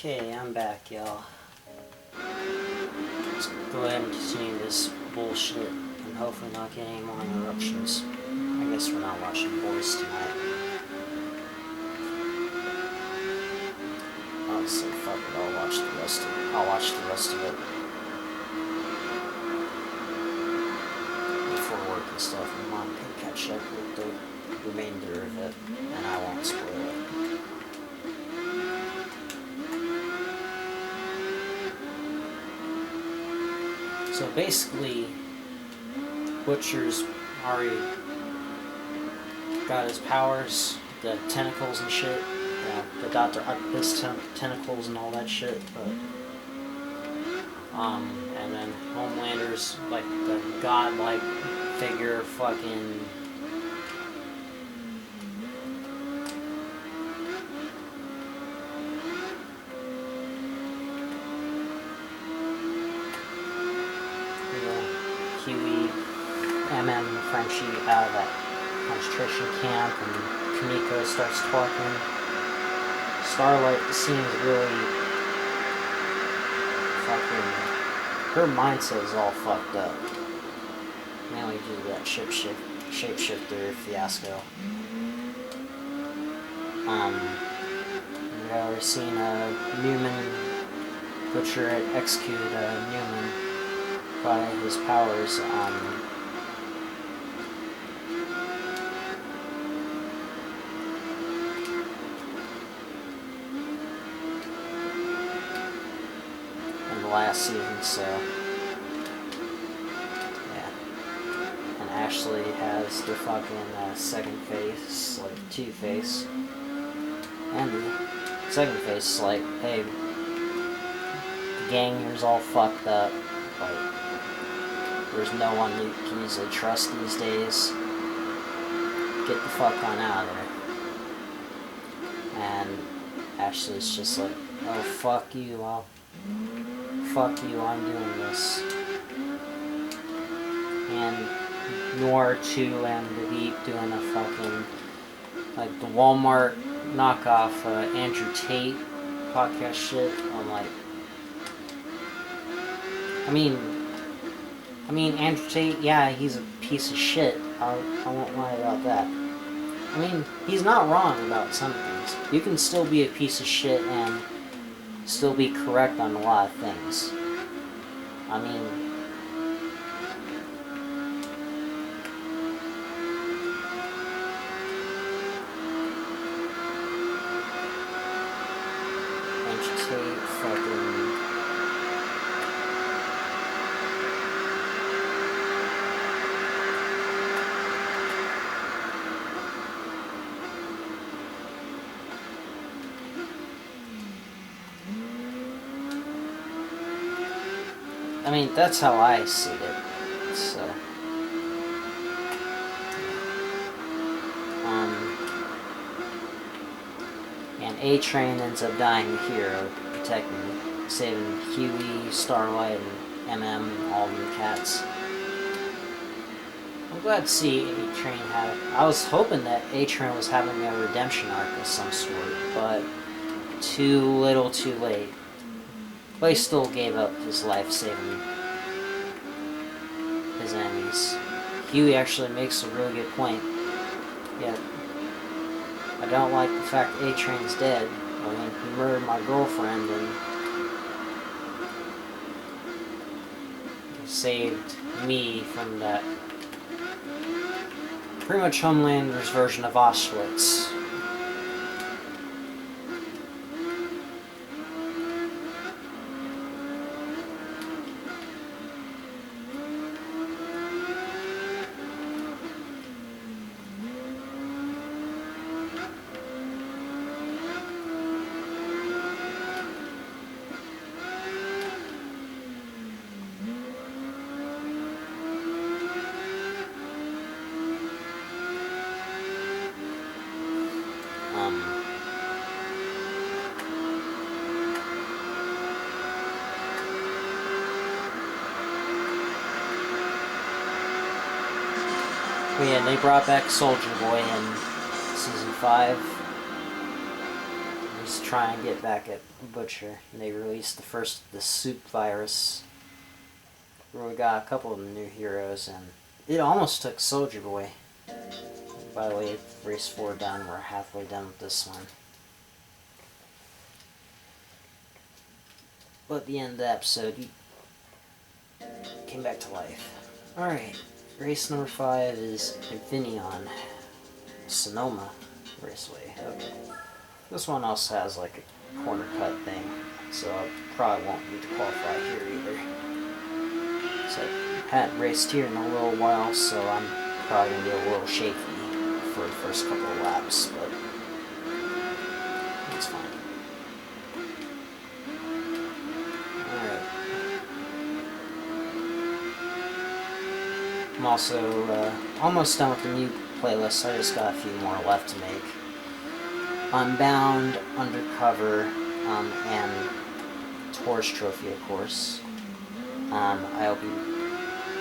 Okay, I'm back, y'all. Let's go ahead and continue this bullshit and hopefully not get any more interruptions. I guess we're not watching Boys tonight. Honestly, fuck it, I'll watch the rest of it. Before work and stuff, and Mom can catch up with the remainder of it, and I won't spoil it. So basically, Butcher's already got his powers, the tentacles and shit, the Dr. Octopus tentacles and all that shit, but, and then Homelander's, like, the godlike figure, fucking, Huey, MM, Frenchie out of that concentration camp, and Kimiko starts talking. Starlight seems really fucking... her mindset is all fucked up. Mainly due to that shapeshifter fiasco. We've seen Newman, Butcher had executed Newman by his powers. In the last season, so yeah. And Ashley has the fucking second face, like Two-Face, and the second face is like, hey, the gang here's all fucked up, like, there's no one you can easily trust these days. Get the fuck on out of there. And Ashley's just like, oh, fuck you, I'm doing this. And Noir 2 and David doing a fucking, like, the Walmart knockoff Andrew Tate podcast shit. I'm like, I mean, Andrew Tate, yeah, he's a piece of shit. I won't lie about that. I mean, he's not wrong about some things. You can still be a piece of shit and still be correct on a lot of things. I mean... Andrew Tate, fucking... I mean, that's how I see it, so... And A-Train ends up dying the hero, protecting, saving Huey, Starlight, and MM, and all the cats. I'm glad to see A-Train have... I was hoping that A-Train was having a redemption arc of some sort, but too little too late. But he still gave up his life saving his enemies. Huey actually makes a really good point. Yeah, I don't like the fact that A-Train's dead. I mean, he murdered my girlfriend and saved me from that. Pretty much Homelander's version of Auschwitz. But yeah, they brought back Soldier Boy in Season 5. is trying to get back at Butcher. And they released the first of the Soup virus, where we got a couple of new heroes, and it almost took Soldier Boy. By the way, race 4 done. We're halfway done with this one. But at the end of the episode, he came back to life. Alright, race number 5 is Infineon Sonoma Raceway. Okay. This one also has like a corner cut thing, so I probably won't need to qualify here either. So I hadn't raced here in a little while, so I'm probably going to be a little shaky for the first couple of laps, but it's fine. Alright. I'm also almost done with the new playlist. I just got a few more left to make. Unbound, Undercover, and Torch Trophy, of course. I'll be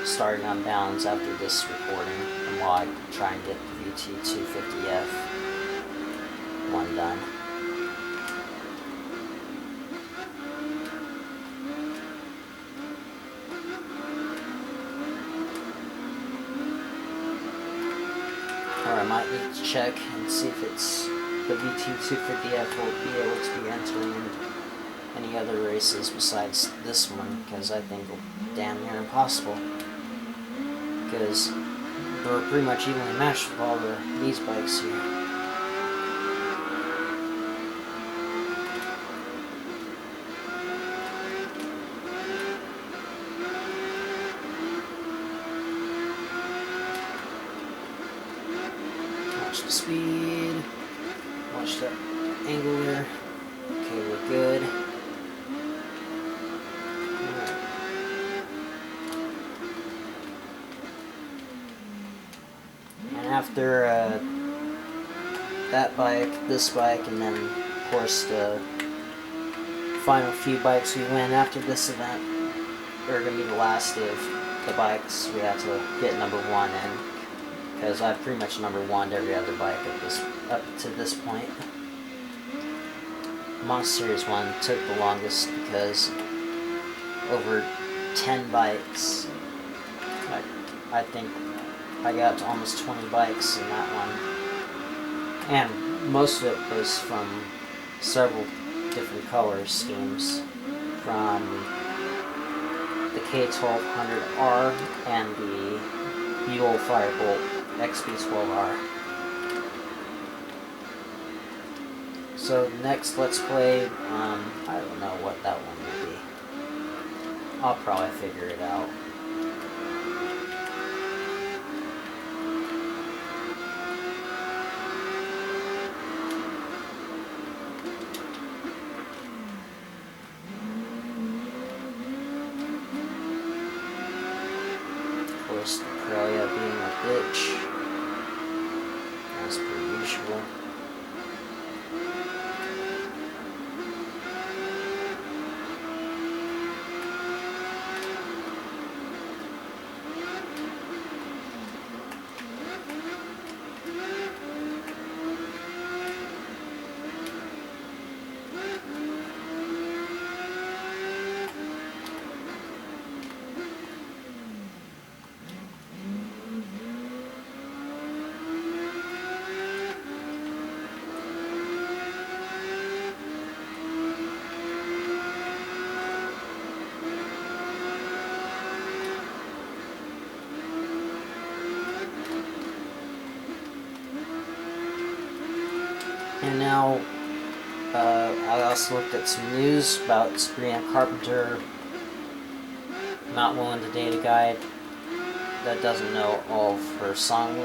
starting Unbounds after this recording, and while I try and get the VT250F one done. Or I might need to check and see if it's the VT250F will be able to be entering any other races besides this one, because I think it'll be damn near impossible. Because we're pretty much evenly matched with all these bikes here. Watch the speed. Watch the angle there. Okay, we're good. Alright. And after that bike, this bike, and then of course the final few bikes we win after this event are going to be the last of the bikes we have to get number 1 in. Because I've pretty much number 1'd every other bike up to this point. Monster Series 1 took the longest because over 10 bikes. I think I got to almost 20 bikes in that one. And most of it was from several different color schemes. From the K1200R and the Buell Firebolt XB12R. So next Let's Play, I don't know what that one will be. I'll probably figure it out. Of course, Corellia being a bitch, as per usual. And now, I also looked at some news about Sabrina Carpenter not willing to date a guy that doesn't know all of her song,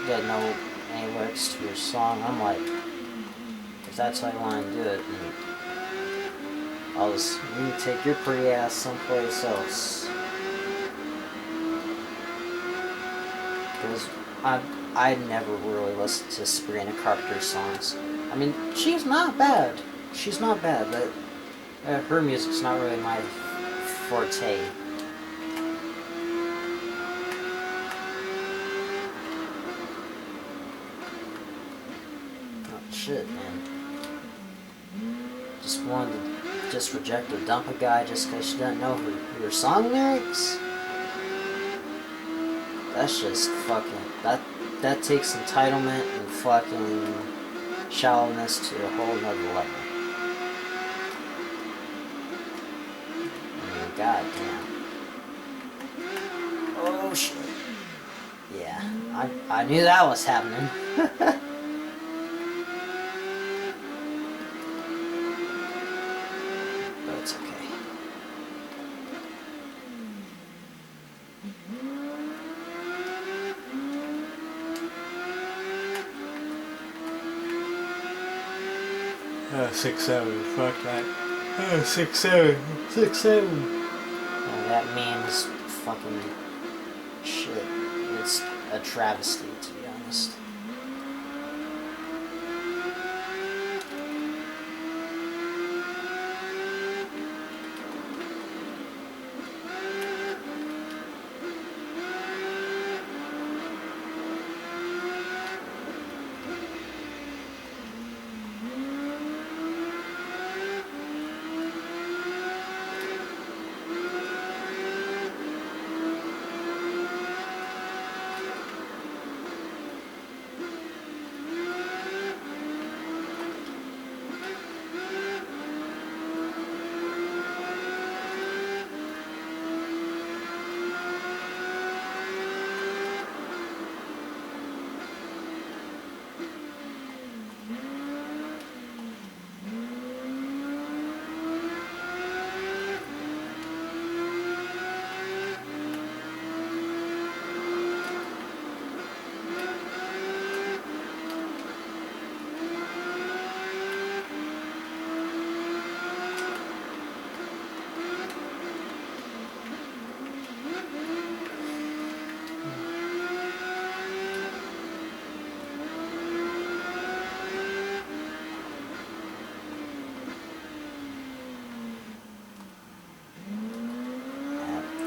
doesn't know any lyrics to her song. I'm like, if that's how you want to do it, then you can take your pretty ass someplace else. Because I never really listened to Sabrina Carpenter's songs. I mean, she's not bad. She's not bad, but her music's not really my forte. Oh, shit, man. willing to just reject or dump a guy just because she doesn't know her song lyrics? That's just fucking... That takes entitlement and fucking shallowness to a whole nother level. I mean, goddamn. Oh shit. Yeah, I knew that was happening. But it's okay. Oh, 6-7, fuck that. Oh, 6-7, 6-7. And that means fucking shit. It's a travesty, to be honest.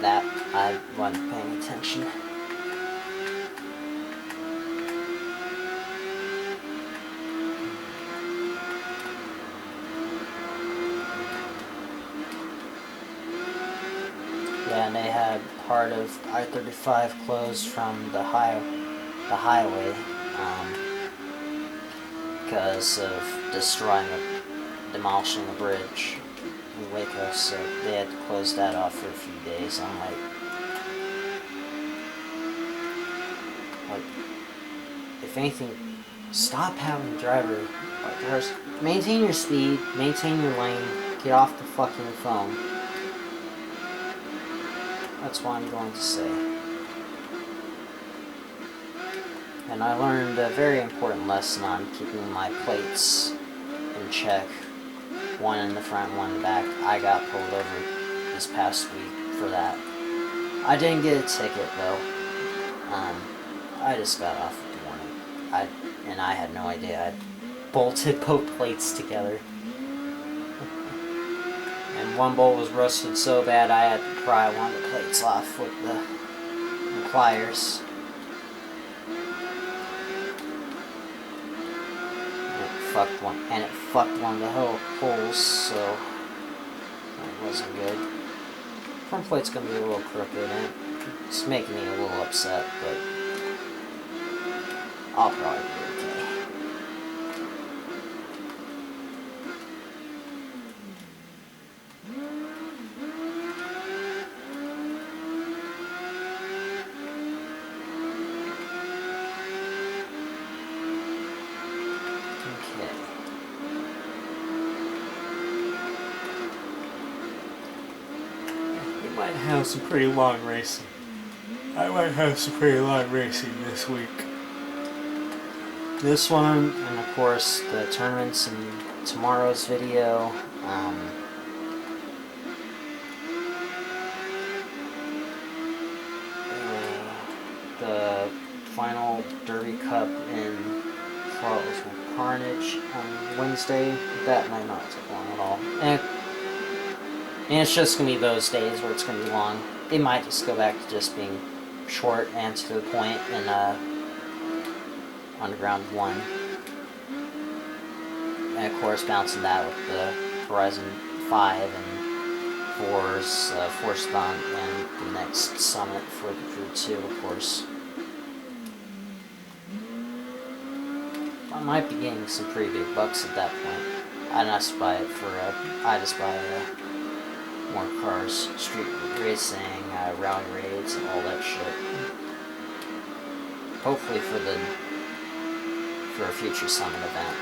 That I wasn't paying attention. Yeah, and they had part of I-35 closed from the highway, because of demolishing the bridge in Waco, so they had to close that off for a few days. I'm like, if anything, stop having the driver, maintain your speed, maintain your lane, get off the fucking phone. That's what I'm going to say. And I learned a very important lesson on keeping my plates in check. One in the front, one in the back. I got pulled over this past week for that. I didn't get a ticket though. I just got off with the warning. I had no idea. I bolted both plates together. And one bolt was rusted so bad I had to pry one of the plates off with the pliers. And it fucked one of the holes, so that wasn't good. Front plate's gonna be a little crooked, and it's making me a little upset, but I'll probably be okay. Might have some pretty long racing. I might have some pretty long racing this week. This one, and of course the tournaments in tomorrow's video. The final Derby Cup in Carnage on Wednesday. That might not take long at all. And it's just going to be those days where it's going to be long. It might just go back to just being short and to the point in Underground 1. And of course balancing that with the Horizon 5 and 4's Force Bump, and the next summit for the Crew 2, of course. I might be getting some pretty big bucks at that point. I just buy it for, I just buy more cars, street racing, rally raids, all that shit. Hopefully for a future summit event.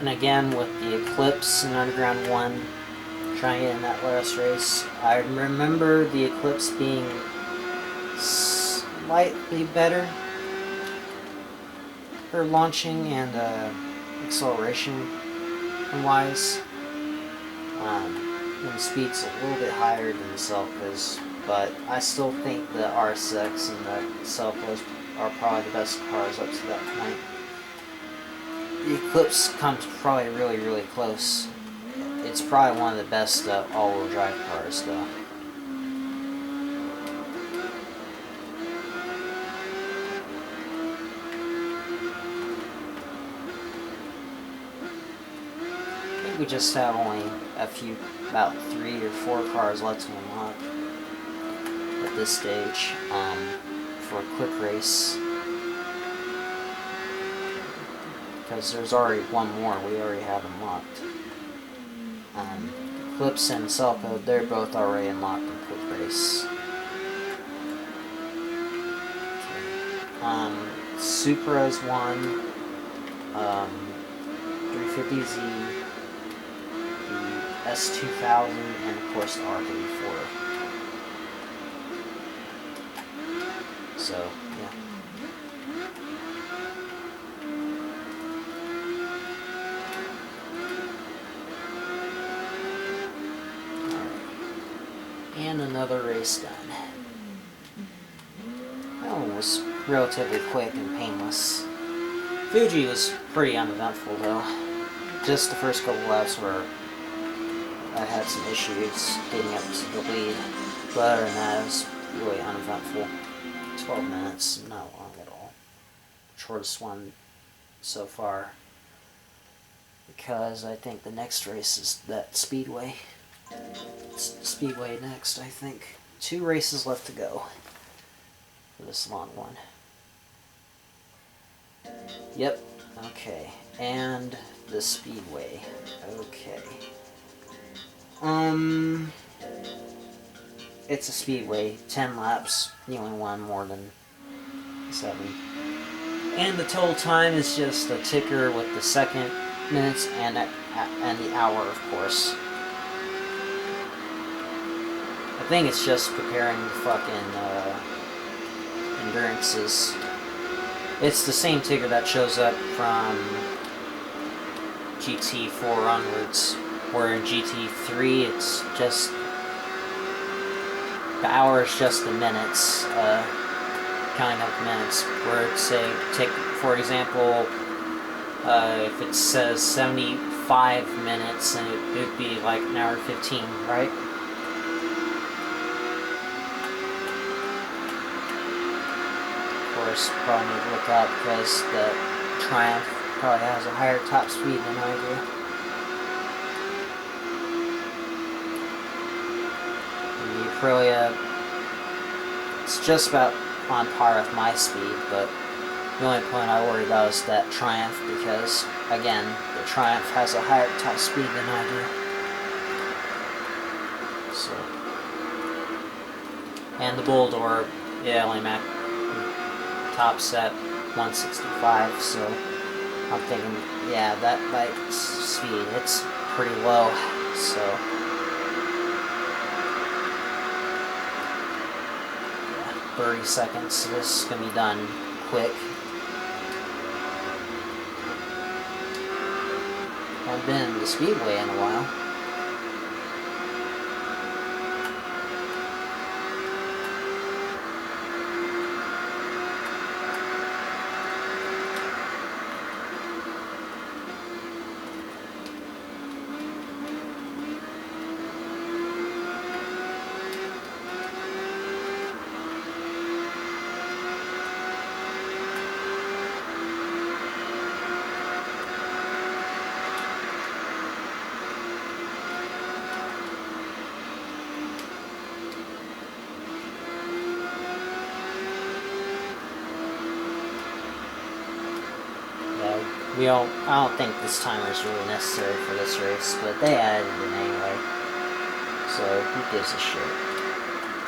And again with the Eclipse and Underground 1, trying it in that last race, I remember the Eclipse being slightly better for launching and acceleration wise. And speed's a little bit higher than the Celica's, but I still think the RSX and the Celica's are probably the best cars up to that point. The Eclipse comes probably really, really close. It's probably one of the best all-wheel drive cars, though. I think we just have only about 3 or 4 cars left to unlock at this stage for a quick race. Because there's already one more we already have unlocked. Eclipse and Celica, they're both already unlocked in quick race. Okay. Supra's one, 350Z, the S2000, and of course the R34. So, yeah. And another race done. That one was relatively quick and painless. Fuji was pretty uneventful though. Just the first couple laps where I had some issues getting up to the lead. But other than that, it was really uneventful. 12 minutes, not long at all. Shortest one so far. Because I think the next race is that Speedway. Speedway next, I think. 2 races left to go for this long one. Yep, okay. And the Speedway. Okay. It's a Speedway, 10 laps. You only won more than 7. And the total time is just a ticker with the second, minutes, and the hour, of course. I think it's just preparing the fucking endurances. It's the same ticker that shows up from GT4 onwards, where in GT3 it's just the hour is just the minutes, counting up the minutes. Where it say, take for example, if it says 75 minutes, then it would be like an hour 15, right? Probably need to look up because the Triumph probably has a higher top speed than I do. And the Aprilia, it's just about on par with my speed, but the only point I worry about is that Triumph because, again, the Triumph has a higher top speed than I do. So, and the Bulldor, yeah, only top set 165, so I'm thinking, yeah, that bike speed, it's pretty low, so yeah, 30 seconds, so this is gonna be done quick. I've been in the Speedway in a while. I don't think this timer is really necessary for this race, but they added it anyway. So who gives a shit?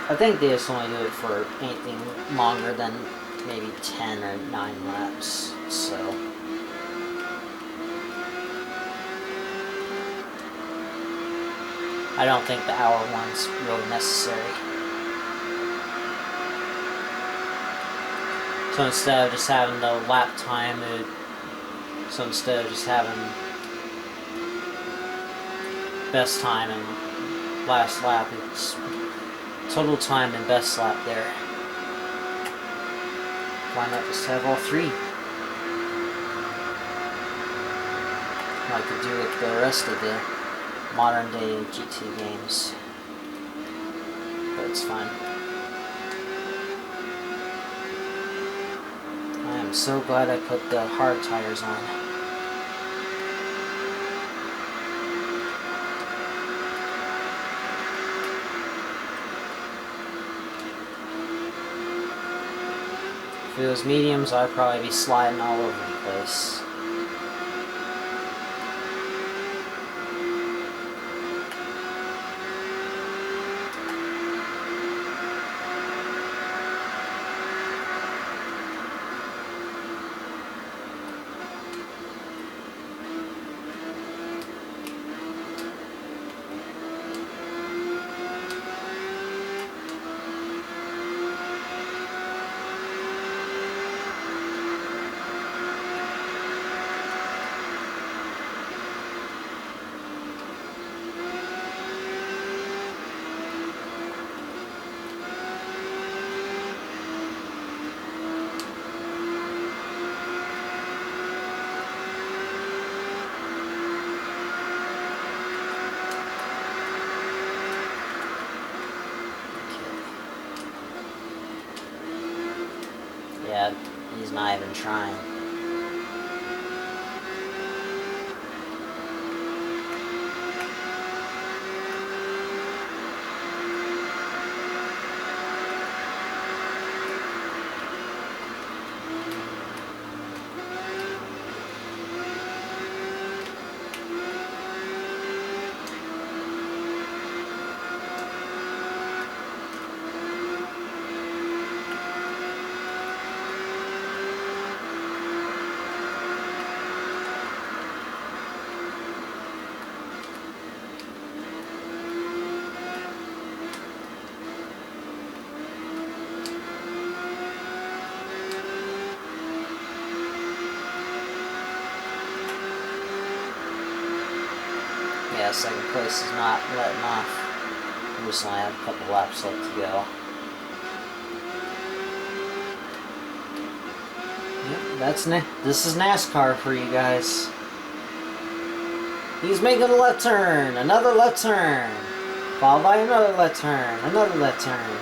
I think they just only do it for anything longer than maybe 10 or 9 laps. So I don't think the hour one's really necessary. So instead of just having the lap time, so instead of just having best time and last lap, it's total time and best lap there. Why not just have all three? Like to do with the rest of the modern day GT games. But it's fine. I am so glad I put the hard tires on. If it was mediums, I'd probably be sliding all over the place. Yeah, he's not even trying. Yeah, second place is not letting off. We just only have a couple laps left to go. Yep, this is NASCAR for you guys. He's making a left turn, another left turn, followed by another left turn, another left turn.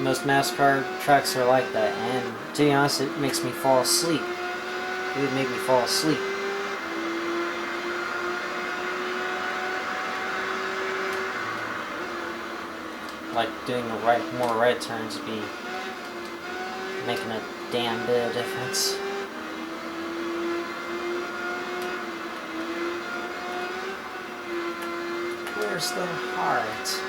Most NASCAR tracks are like that, and to be honest, it makes me fall asleep. It would make me fall asleep. Like doing the more right turns would be making a damn bit of difference. Where's the heart?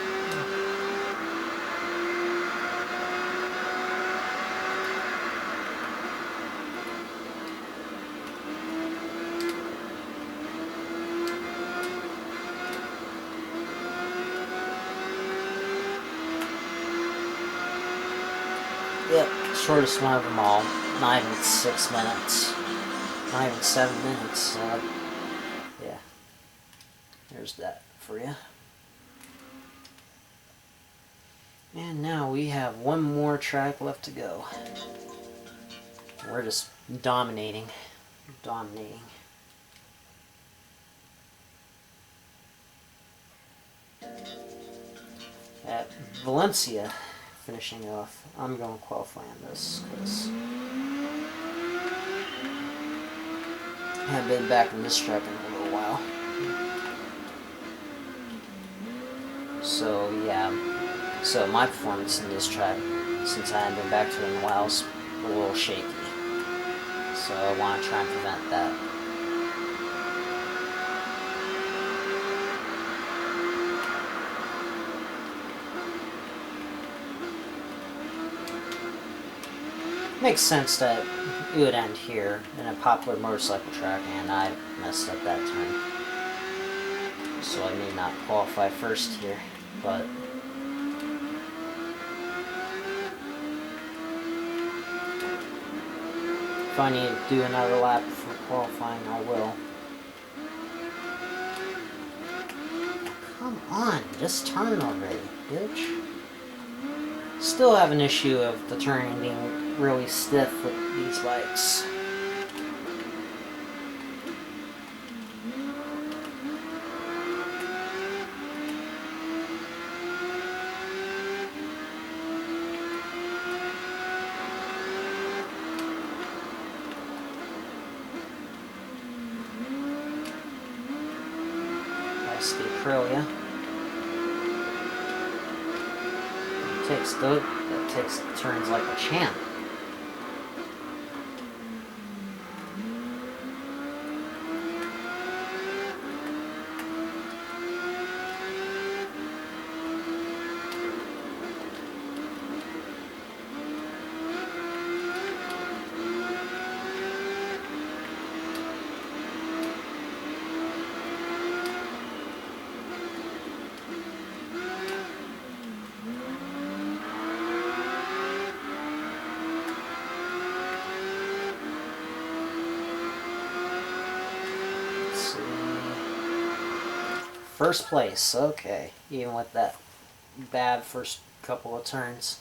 Yep, shortest one of them all. Not even 6 minutes. Not even 7 minutes. Yeah. There's that for you. And now we have one more track left to go. We're just dominating. Dominating. At Valencia. Finishing off. I'm going to qualify on this because I haven't been back in this track in a little while. So yeah, so my performance in this track, since I haven't been back to it in a while, is a little shaky. So I want to try and prevent that. Makes sense that it would end here in a popular motorcycle track, and I messed up that turn. So I may not qualify first here, but if I need to do another lap before qualifying, I will. Come on, just turn already, bitch. Still have an issue of the turning being really stiff with these bikes. That's the Aprilia. Takes turns like a champ. First place, okay. Even with that bad first couple of turns.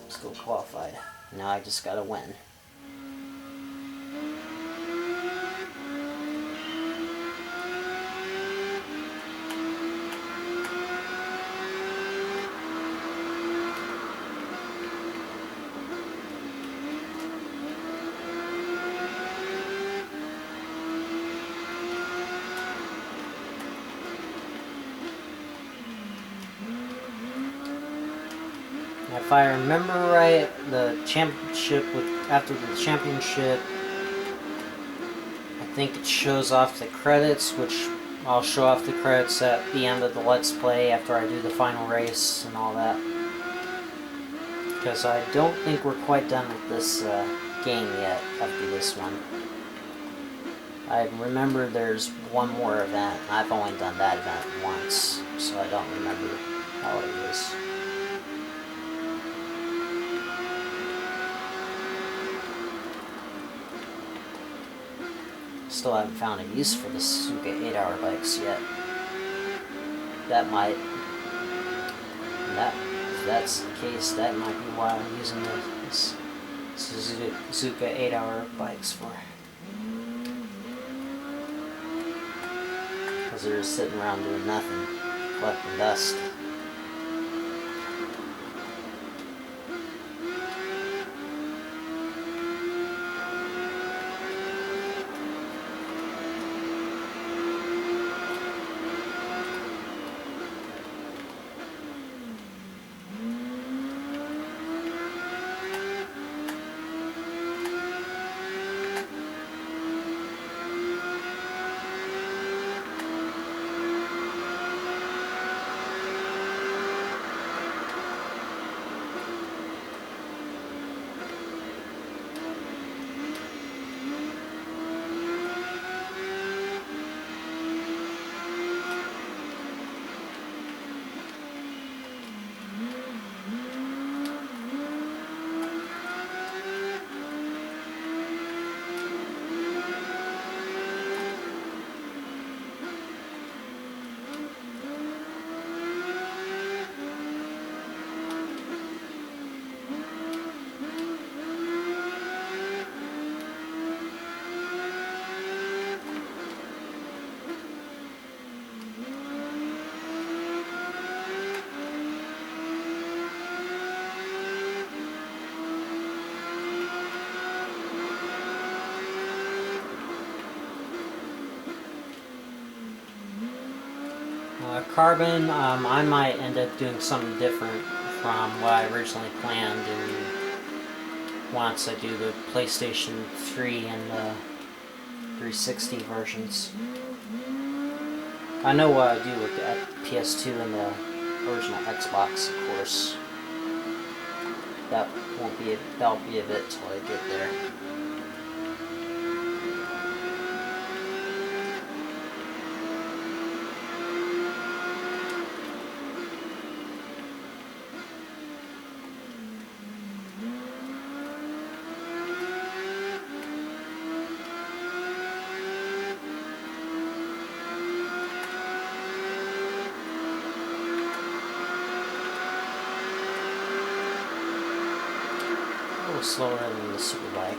Still qualified. Now I just gotta win. If I remember right, the championship after the championship, I think it shows off the credits, which I'll show off the credits at the end of the Let's Play after I do the final race and all that. Because I don't think we're quite done with this game yet after this one. I remember there's one more event. I've only done that event once, so I don't remember how it is. Still haven't found a use for the Suzuka 8-hour bikes yet. That might... if that's the case, that might be why I'm using the Suzuka 8-hour bikes for. Because they're just sitting around doing nothing, collecting dust. Carbon, I might end up doing something different from what I originally planned, and once I do the PlayStation 3 and the 360 versions. I know what I do with the PS2 and the original Xbox, of course. That'll be a bit till I get there. A little slower than the Superbike.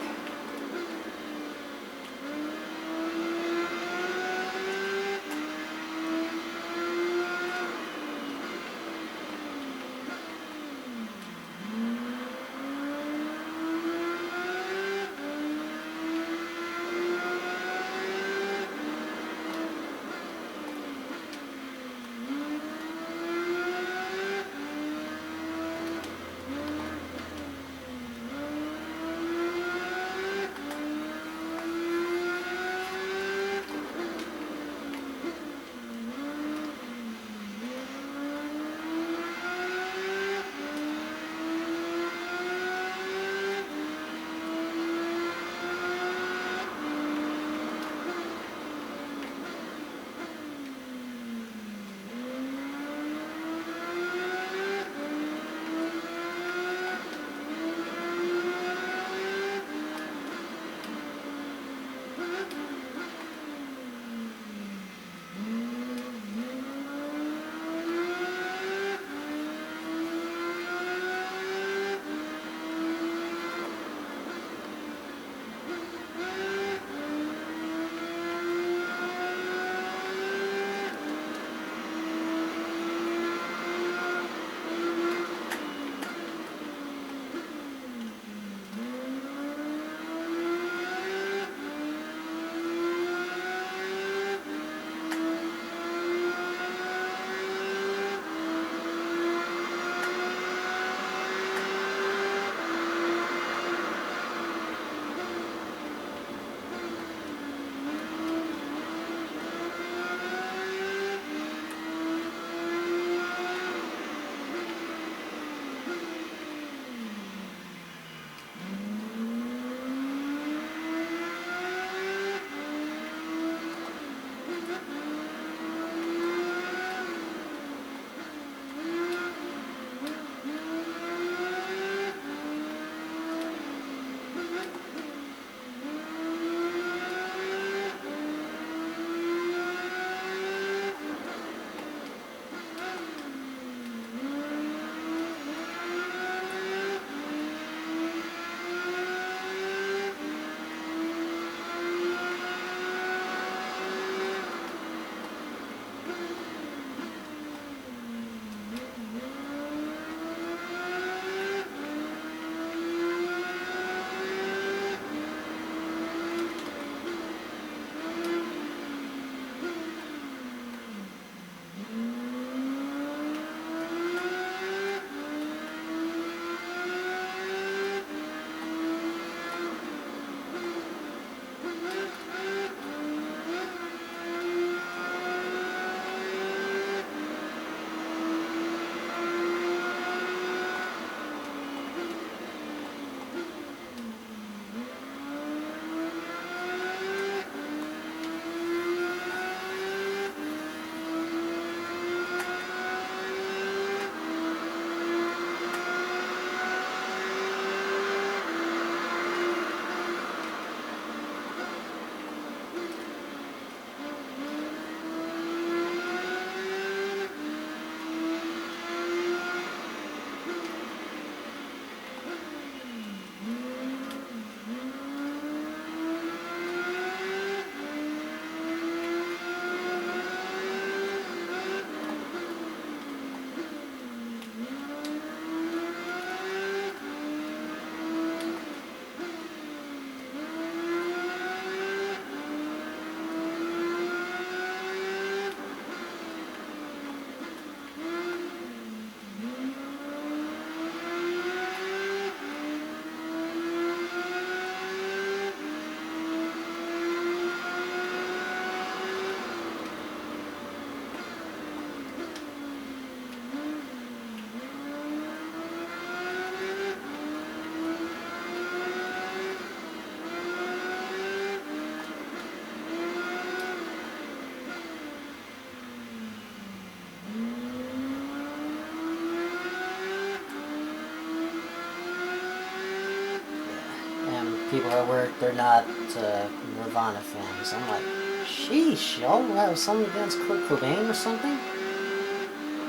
people at work, they're not Nirvana fans. I'm like, sheesh, y'all have something against Kurt Cobain or something?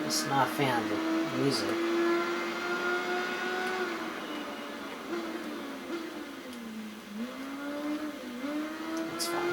Just not a fan of the music. It's fine.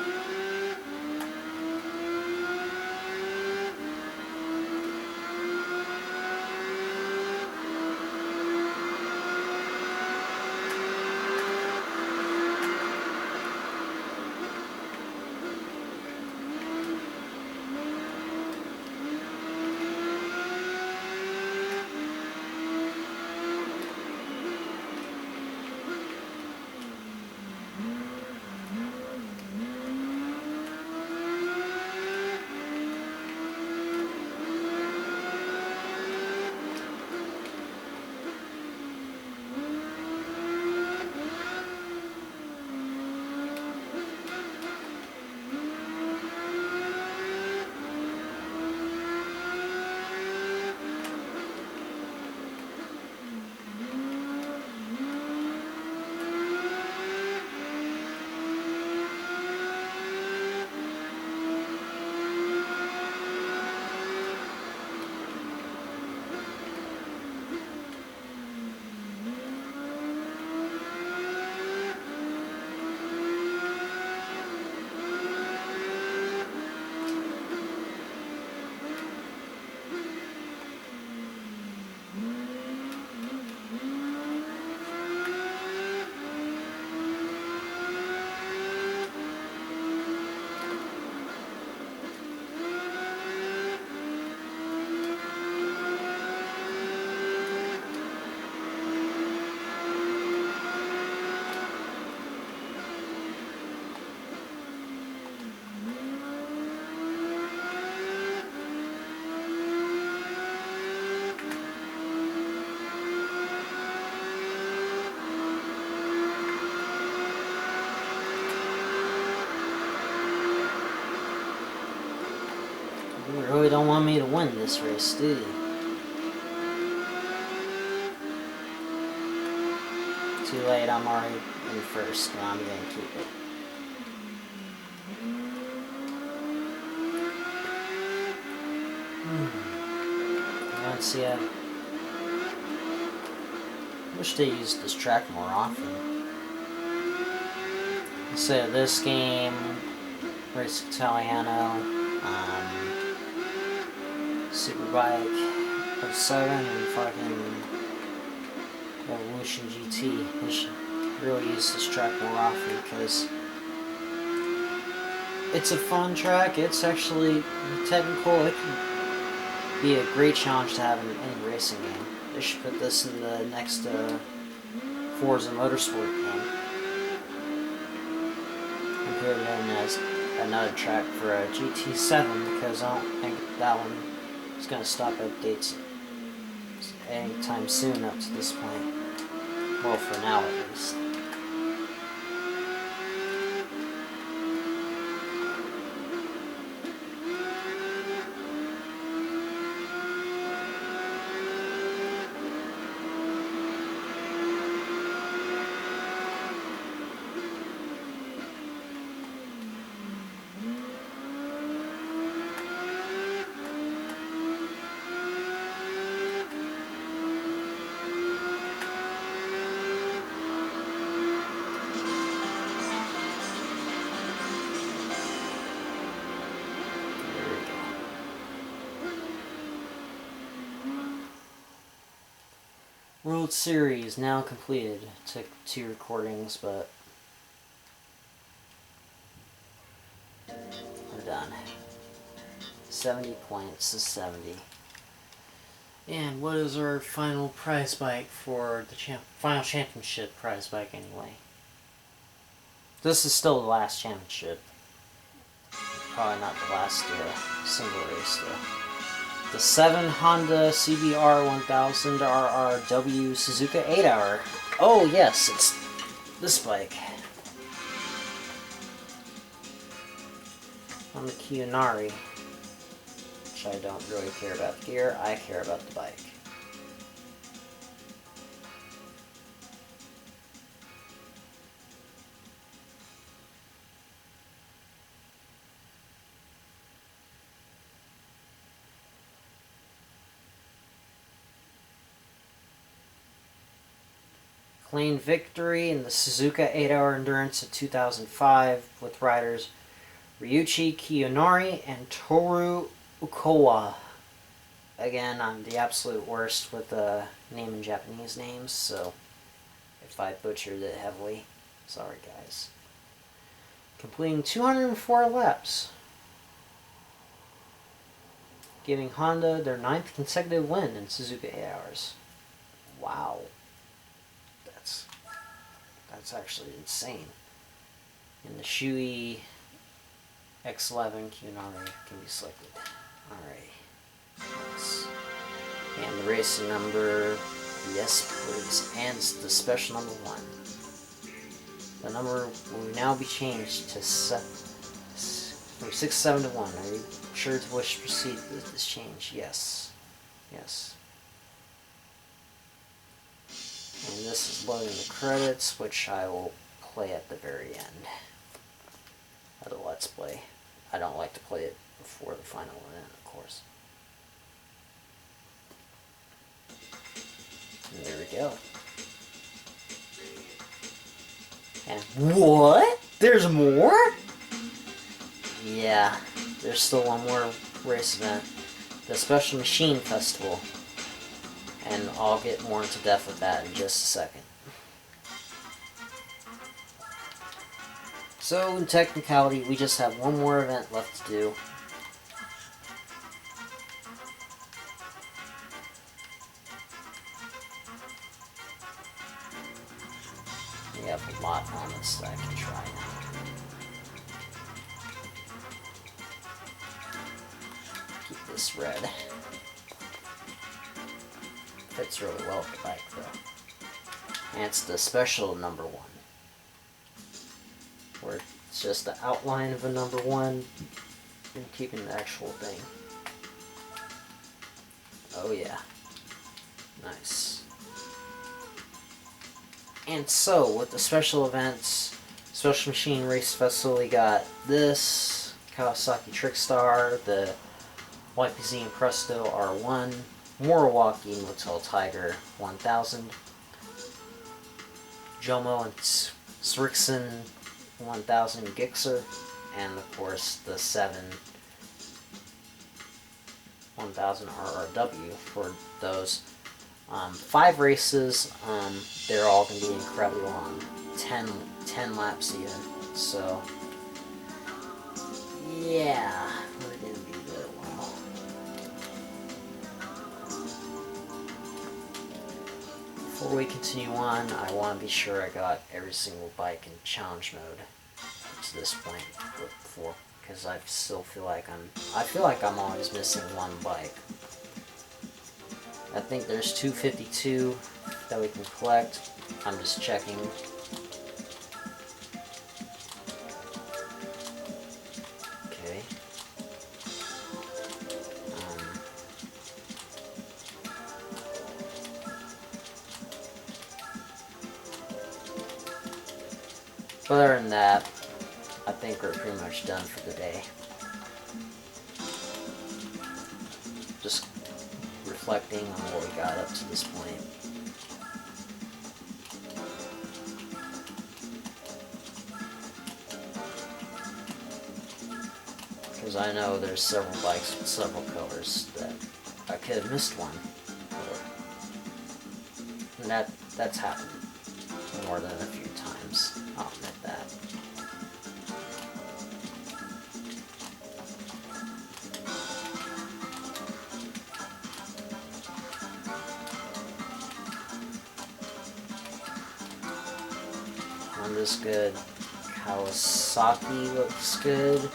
You really don't want me to win this race, do you? Too late, I'm already in first, and I'm gonna keep it. Let's see, I wish they used this track more often. Instead of this game, Race Italiano, Superbike 07, and fucking Evolution GT. They should really use this track more often because it's a fun track. It's actually technical. It can be a great challenge to have in any racing game. They should put this in the next Forza Motorsport game and put it in as another track for a GT7 because I don't think that one is going to stop updates anytime soon up to this point. Well, for now at least. World Series now completed. Took 2 recordings, but we're done. 70 points to 70. And what is our final prize bike for the final championship prize bike anyway? This is still the last championship. Probably not the last single race though. The 7 Honda CBR 1000 RRW Suzuka 8-hour. Oh yes, it's this bike. On the Kiyonari. Which I don't really care about the gear, I care about the bike. claimed victory in the Suzuka 8-Hour Endurance of 2005 with riders Ryuichi Kiyonori and Toru Ukowa. Again, I'm the absolute worst with naming Japanese names, so if I butchered it heavily, sorry guys. Completing 204 laps, giving Honda their 9th consecutive win in Suzuka 8 Hours. Wow. That's actually insane. And the Shui X11 Kiyonari can be selected. Alright. Nice. And the racing number, yes please, and the special number 1. The number will now be changed to from 6, 7 to 1. Are you sure to wish to proceed with this change? Yes. Yes. And this is loading the credits, which I will play at the very end of the Let's Play. I don't like to play it before the final event, of course. And there we go. And what? There's more? Yeah, there's still one more race event. The Special Machine Festival. And I'll get more into depth with that in just a second. So, in technicality, we just have one more event left to do. We have a lot on this that I can try now. Keep this red. Fits really well with the bike though. And it's the special number 1. Where it's just the outline of a number 1 and keeping the actual thing. Oh yeah. Nice. And so, with the special events, Special Machine Race Festival, we got this, Kawasaki Trickstar, the YPZ and Presto R1, Moriwaki Motel Tiger 1000, Jomo and Srixon 1000 Gixxer, and of course the 7 1000 RRW for those. 5 races, they're all going to be incredibly long, 10 laps even, so yeah, we're going to be there a while. Before we continue on, I want to be sure I got every single bike in challenge mode up to this point before, because I still feel like I'm always missing one bike. I think there's 252 that we can collect. I'm just checking. Okay. Other than that, I think we're pretty much done for the day. Just reflecting on what we got up to this point. Because I know there's several bikes with several colors that I could have missed one. And that's happened more than a few times, I'll admit that. Honda's good. Kawasaki looks good.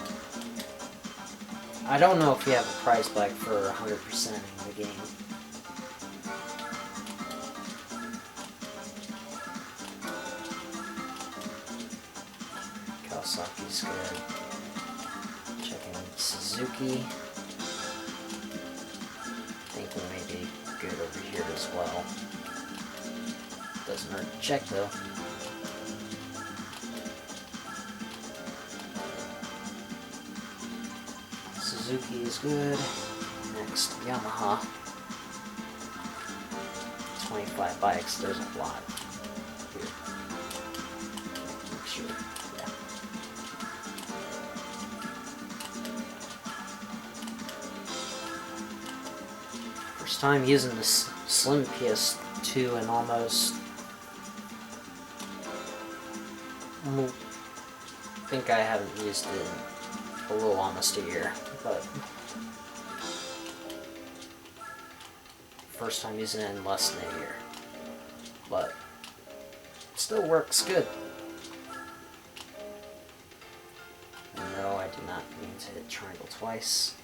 I don't know if we have a prize bike for 100% in the game. Kawasaki's good. Checking Suzuki. I think we may be good over here as well. Doesn't hurt to check though. Suzuki is good. Next, Yamaha. 25 bikes, there's a lot. We First time using this slim PS2 in almost... I think I haven't used it in a little almost a year, but... First time using it in less than a year. But... it still works good. No, I did not mean to hit triangle twice.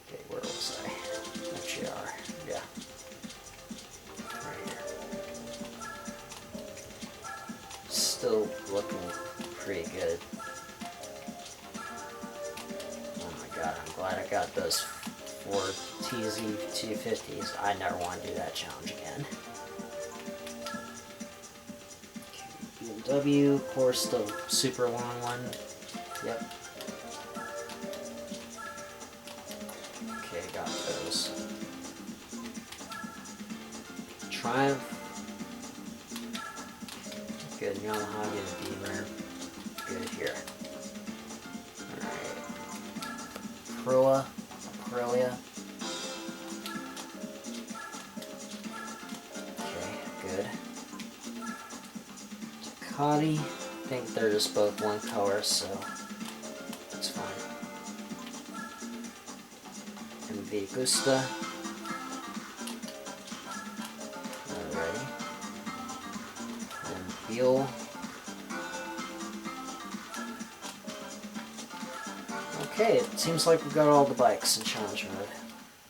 Okay, where was I? FGR, yeah. Right here. Still looking pretty good. Oh my god, I'm glad I got those 4 TZ250s. I never want to do that challenge again. BMW, of course, the super long one. Yep. Okay, got those. Triumph. Good. Yamaha, get a Beamer. Good here. Alright. Aprilia. Okay, good. Ducati. I think they're just both one color, so that's fine. MV Agusta. Alrighty. And Buell. Okay, it seems like we got all the bikes in challenge mode.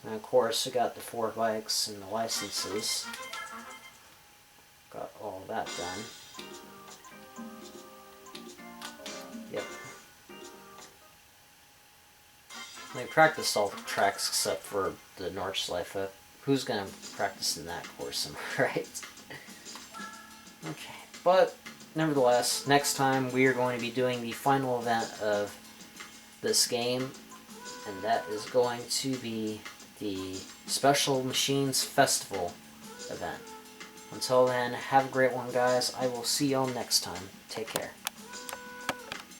And of course, we got the 4 bikes and the licenses. Got all that done. Yep. They practiced all the tracks except for the Nordschleife. Who's gonna practice in that course, am I right? Okay, but nevertheless, next time we are going to be doing the final event of this game, and that is going to be the Special Machines Festival event. Until then, have a great one, guys. I will see y'all next time. Take care.